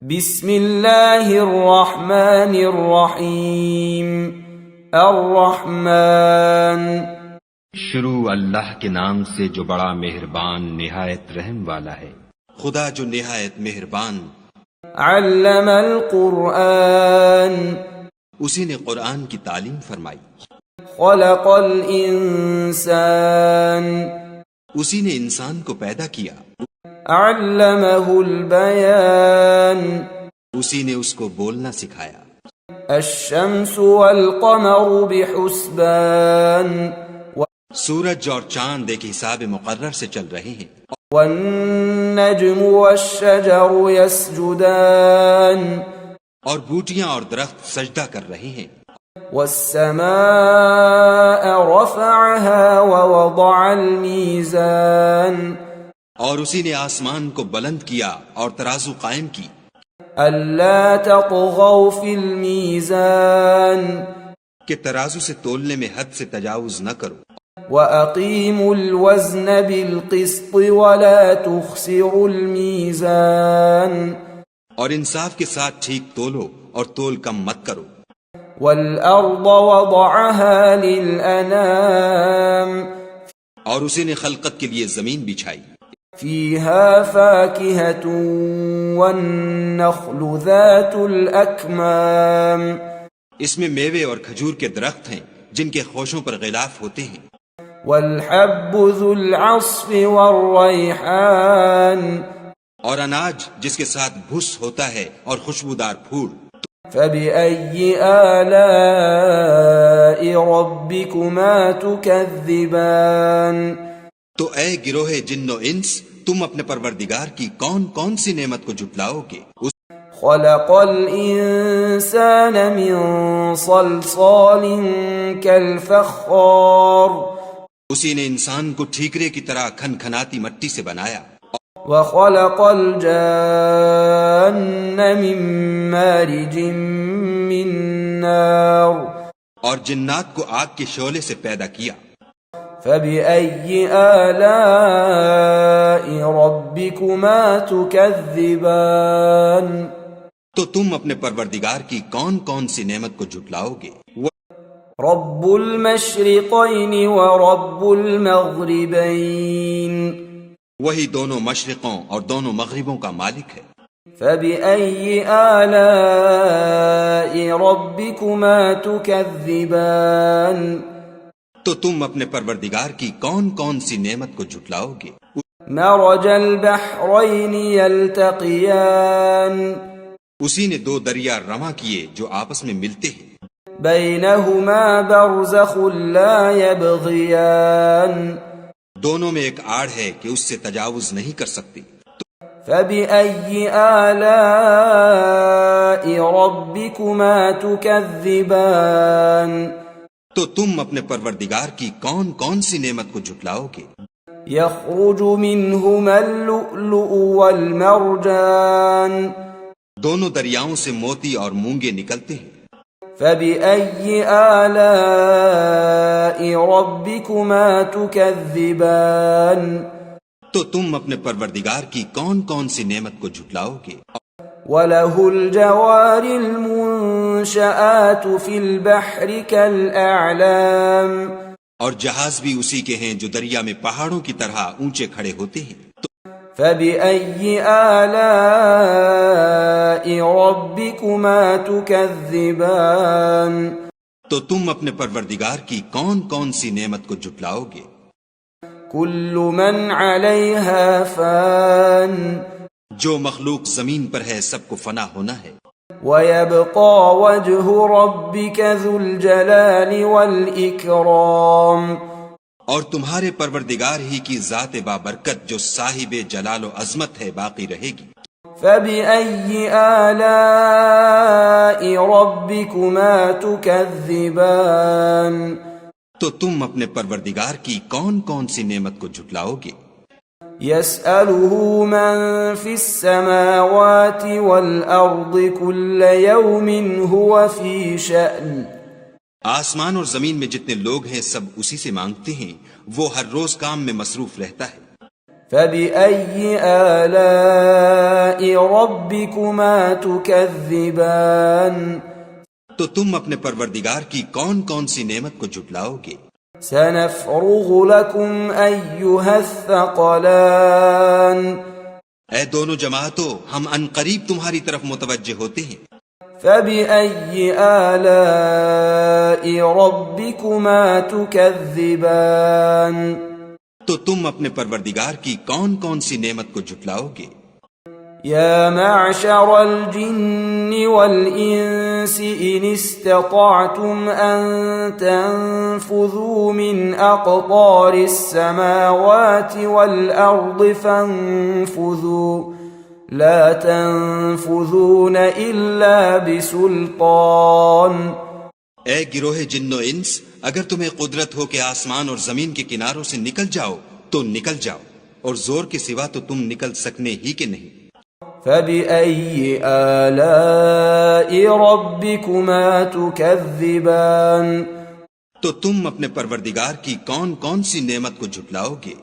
بسم اللہ الرحمن الرحیم الرحمن شروع اللہ کے نام سے جو بڑا مہربان نہایت رحم والا ہے۔ خدا جو نہایت مہربان۔ علم القرآن اسی نے قرآن کی تعلیم فرمائی۔ خلق الانسان اسی نے انسان کو پیدا کیا۔ علمہ البیان اسی نے اس کو بولنا سکھایا۔ الشمس والقمر بحسبان سورج اور چاند ایک حساب مقرر سے چل رہے ہیں۔ والنجم والشجر يسجدان اور بوٹیاں اور درخت سجدہ کر رہے ہیں۔ والسماء رفعها ووضع الميزان اور اسی نے آسمان کو بلند کیا اور ترازو قائم کی۔ ألا تطغوا في الميزان کہ ترازو سے تولنے میں حد سے تجاوز نہ کرو۔ وأقيموا الوزن بالقسط ولا تخسروا الميزان اور انصاف کے ساتھ ٹھیک تولو اور تول کم مت کرو۔ والأرض وضعها للأنام اور اسی نے خلقت کے لیے زمین بچھائی۔ فيها فاكهة والنخل ذات الأكمام اس میں میوے اور کھجور کے درخت ہیں جن کے خوشوں پر غلاف ہوتے ہیں۔ والحب ذو العصف والريحان اور اناج جس کے ساتھ بھس ہوتا ہے اور خوشبودار پھول۔ فبأي آلاء ربكما تكذبان تو اے گروہ جن و انس، تم اپنے پروردگار کی کون کون سی نعمت کو جھٹلاؤ گے؟ خلق الإنسان من صلصال كالفخار اسی نے انسان کو ٹھیکرے کی طرح کھن کھناتی مٹی سے بنایا۔ وخلق الجان من مارج من نار اور جنات کو آگ کے شعلے سے پیدا کیا۔ فبأي آلاء ربكما تكذبان تو تم اپنے پروردگار کی کون کون سی نعمت کو جھٹلاؤ گے؟ رب المشرقين ورب المغربين وہی دونوں مشرقوں اور دونوں مغربوں کا مالک ہے۔ فبأي آلاء ربكما تكذبان تو تم اپنے پروردگار کی کون کون سی نعمت کو جھٹلاؤ گے؟ مرج البحرين يلتقيان اسی نے دو دریا رواں کیے جو آپس میں ملتے ہیں۔ بينهما برزخ لا يبغيان دونوں میں ایک آڑ ہے کہ اس سے تجاوز نہیں کر سکتی۔ فبأي آلاء ربكما تكذبان تو تم اپنے پروردگار کی کون کون سی نعمت کو جھٹلاؤ گے؟ يخرج منهما اللؤلؤ والمرجان دونوں دریاؤں سے موتی اور مونگے نکلتے ہیں۔ فبأي آلاء ربكما تكذبان تو تم اپنے پروردگار کی کون کون سی نعمت کو جھٹلاؤ گے؟ وله الجوار المنشآت في البحر كالأعلام اور جہاز بھی اسی کے ہیں جو دریا میں پہاڑوں کی طرح اونچے کھڑے ہوتے ہیں۔ فبأي آلاء ربكما تكذبان تو تم اپنے پروردگار کی کون کون سی نعمت کو جھٹلاؤ گے؟ كل من عليها فان جو مخلوق زمین پر ہے سب کو فنا ہونا ہے۔ ويبقى وجه ربك ذو الجلال والإكرام اور تمہارے پروردگار ہی کی ذات بابرکت جو صاحب جلال و عظمت ہے باقی رہے گی۔ فبأي آلاء ربكما تكذبان تو تم اپنے پروردگار کی کون کون سی نعمت کو جھٹلاؤ گے؟ يسأله من في السماوات والأرض كل يوم هو في شأن آسمان اور زمین میں جتنے لوگ ہیں سب اسی سے مانگتے ہیں، وہ ہر روز کام میں مصروف رہتا ہے۔ فبأي آلاء ربكما تكذبان تو تم اپنے پروردگار کی کون کون سی نعمت کو جھٹلاؤ گے؟ سنفرغ لكم أيها الثقلان اے دونوں جماعتوں، ہم ان قریب تمہاری طرف متوجہ ہوتے ہیں۔ فبأي آلاء ربكما تكذبان تو تم اپنے پروردگار کی کون کون سی نعمت کو جھٹلاؤ گے؟ يا معشر الجن والإنس إن استطعتم أن تنفذوا من أقطار السماوات والأرض فانفذوا لا تنفذون إلا بسلطان۔ اے گروہ جن و انس، اگر تمہیں قدرت ہو کہ آسمان اور زمین کے کناروں سے نکل جاؤ تو نکل جاؤ، اور زور کے سوا تو تم نکل سکنے ہی کے نہیں۔ فبأي آلاء ربكما تكذبان تو تم اپنے پروردگار کی کون کون سی نعمت کو جھٹلاؤ گے؟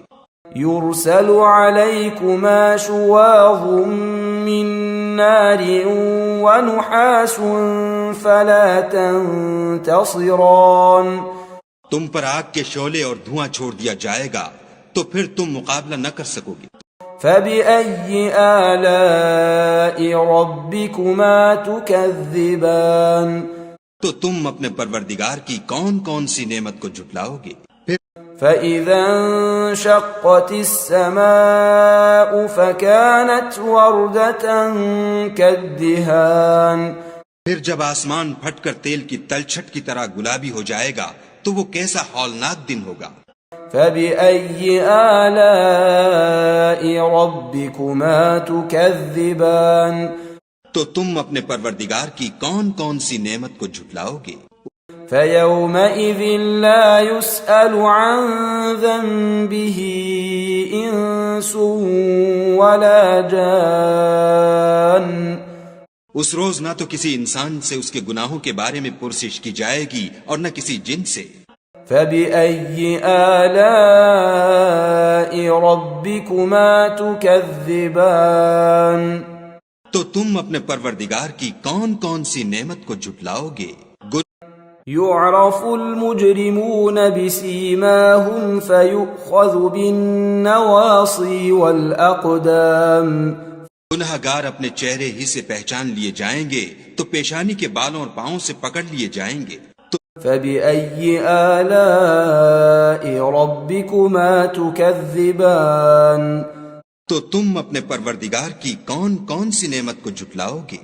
يرسل عليكما شواظ من نار ونحاس فلا تنتصران تم پر آگ کے شعلے اور دھواں چھوڑ دیا جائے گا تو پھر تم مقابلہ نہ کر سکو گے۔ فبأي آلاء ربكما تكذبان تو تم اپنے پروردگار کی کون کون سی نعمت کو جھٹلاؤ گے؟ فإذا انشقت السماء فكانت وردة كالدهان پھر جب آسمان پھٹ کر تیل کی تلچھٹ کی طرح گلابی ہو جائے گا تو وہ کیسا ہولناک دن ہوگا۔ فبأي آلاء ربكما تكذبان تو تم اپنے پروردگار کی کون کون سی نعمت کو جھٹلاؤ گے؟ فيومئذ لا يسأل عن ذنبه إنس ولا جان اس روز نہ تو کسی انسان سے اس کے گناہوں کے بارے میں پرسش کی جائے گی اور نہ کسی جن سے۔ فبأي آلاء ربكما تكذبان تو تم اپنے پروردگار کی کون کون سی نعمت کو جھٹلاؤ گے؟ يعرف المجرمون بسيماهم فيؤخذ بالنواصي والأقدام گناہ گار اپنے چہرے ہی سے پہچان لیے جائیں گے تو پیشانی کے بالوں اور پاؤں سے پکڑ لیے جائیں گے۔ فبأي آلاء ربكما تكذبان تو تم اپنے پروردگار کی کون کون سی نعمت کو جھٹلاؤ گے؟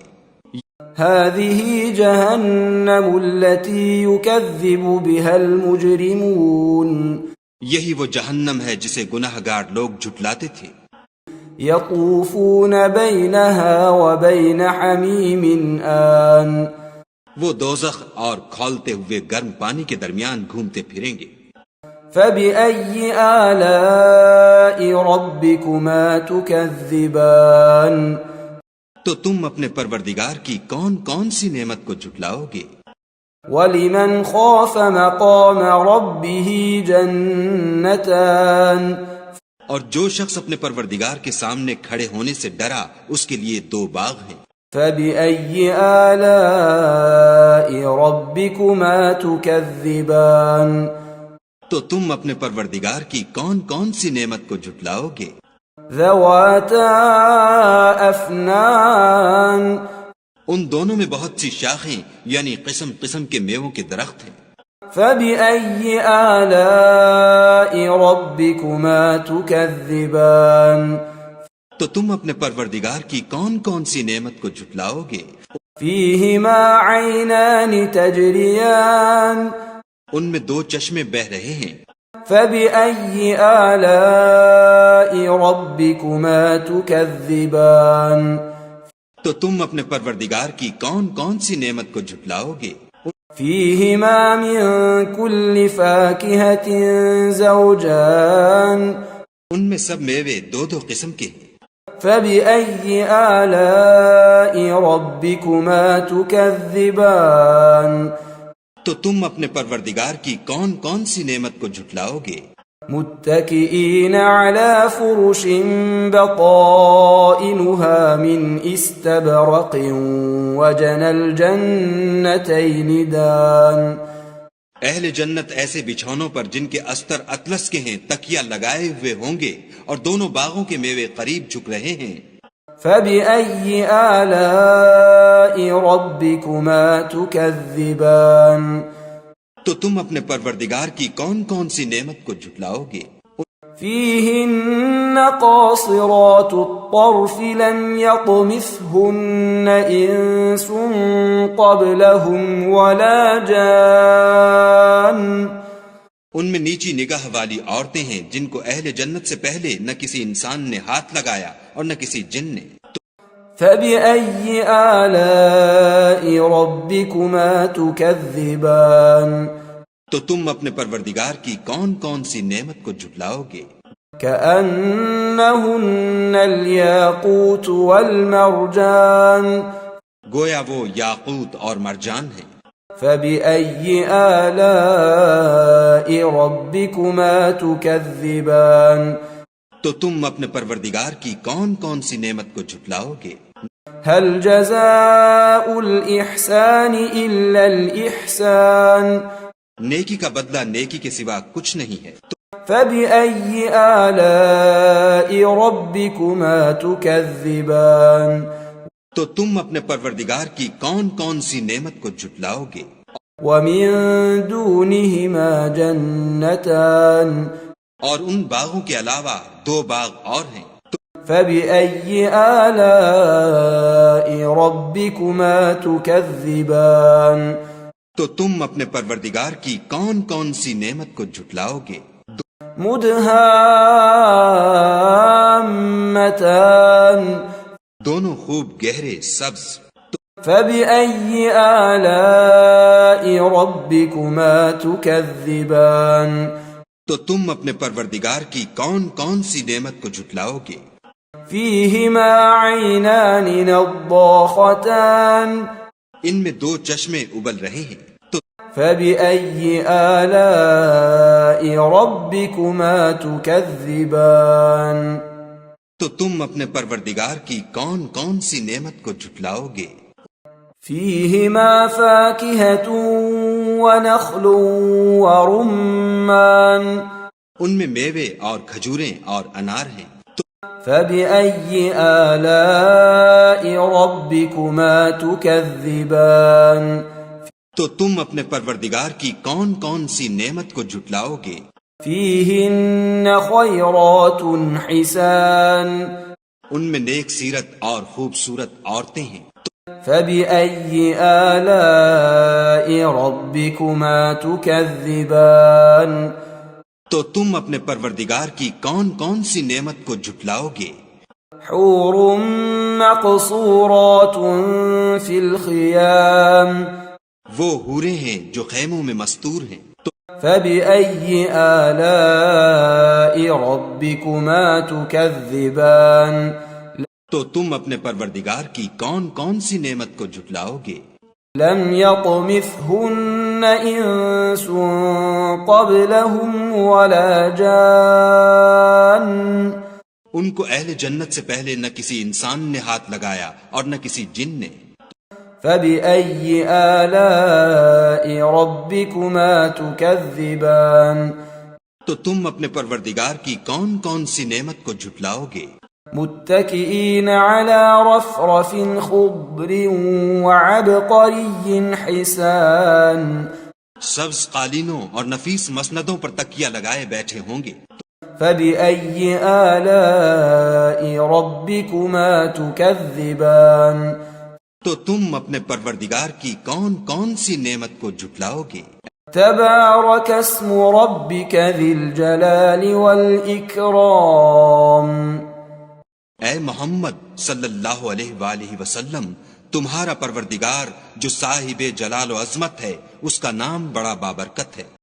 هذه جهنم التي يكذب بها المجرمون یہی وہ جہنم ہے جسے گناہ گار لوگ جھٹلاتے تھے۔ يطوفون بينها وبين حميم آن وہ دوزخ اور کھولتے ہوئے گرم پانی کے درمیان گھومتے پھریں گے۔ فبأي آلاء ربكما تكذبان تو تم اپنے پروردگار کی کون کون سی نعمت کو جھٹلاؤ گے؟ وَلِمَنْ خَافَ مَقَامَ رَبِّهِ جَنَّتَانِ اور جو شخص اپنے پروردگار کے سامنے کھڑے ہونے سے ڈرا اس کے لیے دو باغ ہیں۔ فَبِأَيِّ آلَاءِ رَبِّكُمَا تُكَذِّبَانِ تو تم اپنے پروردگار کی کون کون سی نعمت کو جھٹلاؤ گے؟ ذَوَاتَا أَفْنَانٍ ان دونوں میں بہت سی شاخیں یعنی قسم قسم کے میووں کے درخت ہیں۔ فَبِأَيِّ آلَاءِ رَبِّكُمَا تُكَذِّبَانِ تو تم اپنے پروردگار کی کون کون سی نعمت کو جھٹلاؤ گے؟ فِيهِمَا عَيْنَانِ تَجْرِيَانِ ان میں دو چشمے بہہ رہے ہیں۔ فَبِأَيِّ آلَاءِ رَبِّكُمَا تُكَذِّبَانِ تو تم اپنے پروردگار کی کون کون سی نعمت کو جھٹلاؤ گے؟ فِيهِمَا مِن كُلِّ فَاكِهَةٍ زَوْجَانِ ان میں سب میوے دو دو قسم کے ہیں۔ فَبِأَيِّ آلَاءِ رَبِّكُمَا تُكَذِّبَانِ تو تم اپنے پروردگار کی کون کون سی نعمت کو جھٹلاؤ گے؟ متكئين على فرش بطائنها من استبرق وجنى الجنتين دان. اہل جنت ایسے بچھونوں پر جن کے استر اطلس کے ہیں تکیہ لگائے ہوئے ہوں گے، اور دونوں باغوں کے میوے قریب جھک رہے ہیں. فبأي آلاء ربكما تكذبان. تو تم اپنے پروردگار کی کون کون سی نعمت کو جھٹلاؤ گے؟ فيهن قاصرات الطرف لم يطمثهن إنس قبلهم ولا جان. ان میں نیچی نگاہ والی عورتیں ہیں جن کو اہل جنت سے پہلے نہ کسی انسان نے ہاتھ لگایا اور نہ کسی جن نے. فبأي آلاء ربكما تكذبان. تو تم اپنے پروردگار کی کون کون سی نعمت کو جھٹلاؤ گے؟ كأنهن الياقوت والمرجان. گویا وہ یاقوت اور مرجان ہیں. فبأي آلاء ربكما تكذبان. تو تم اپنے پروردگار کی کون کون سی نعمت کو جھٹلاؤ گے؟ هل جزاء الإحسان إلا الإحسان. نیکی کا بدلہ نیکی کے سوا کچھ نہیں ہے. فبأي آلاء ربكما تكذبان. تو تم اپنے پروردگار کی کون کون سی نعمت کو جھٹلاؤ گے؟ ومن دونهما جنتان. اور ان باغوں کے علاوہ دو باغ اور ہیں. فبأي آلاء ربكما تكذبان. تو تم اپنے پروردگار کی کون کون سی نعمت کو جھٹلاؤ گے؟ مدهامتان. دونوں خوب گہرے سبز. فبأي آلاء ربكما تكذبان. تو تم اپنے پروردگار کی کون کون سی نعمت کو جھٹلاؤ گے؟ فيهما عينان نضاختان. ان میں دو چشمے ابل رہے ہیں. فبأي آلاء ربكما تكذبان. تو تم اپنے پروردگار کی کون کون سی نعمت کو جھٹلاؤ گے؟ فيهما فاكهة ونخل ورمان. ان میں میوے اور کھجوریں اور انار ہیں. فبأي آلاء ربكما تكذبان. تو تم اپنے پروردگار کی کون کون سی نعمت کو جھٹلاؤ گے؟ فيهن خيرات حسان. ان میں نیک سیرت اور خوبصورت عورتیں ہیں. فبأي آلاء ربكما تكذبان. تو تم اپنے پروردگار کی کون کون سی نعمت کو جھٹلاؤ گے؟ حور مقصورات في الخيام. وہ حوریں ہیں جو خیموں میں مستور ہیں. فبأي آلاء ربكما تكذبان. تو تم اپنے پروردگار کی کون کون سی نعمت کو جھٹلاؤ گے؟ لم يطمثهن انس قبلهم ولا جان. ان کو اہل جنت سے پہلے نہ کسی انسان نے ہاتھ لگایا اور نہ کسی جن نے. فبأي آلاء ربكما تكذبان. تو تم اپنے پروردگار کی کون کون سی نعمت کو جھٹلاؤ گے؟ متكئين على رفرف خضر وعبقري حسان. سبز قالینوں اور نفیس مسندوں پر تکیہ لگائے بیٹھے ہوں گے. فبأي آلاء ربكما تكذبان. تو تم اپنے پروردگار کی کون کون سی نعمت کو جھٹلاؤ گے؟ تبارك اسم ربك ذي الجلال والإكرام. اے محمد صلی اللہ علیہ وآلہ وسلم، تمہارا پروردگار جو صاحب جلال و عظمت ہے، اس کا نام بڑا بابرکت ہے.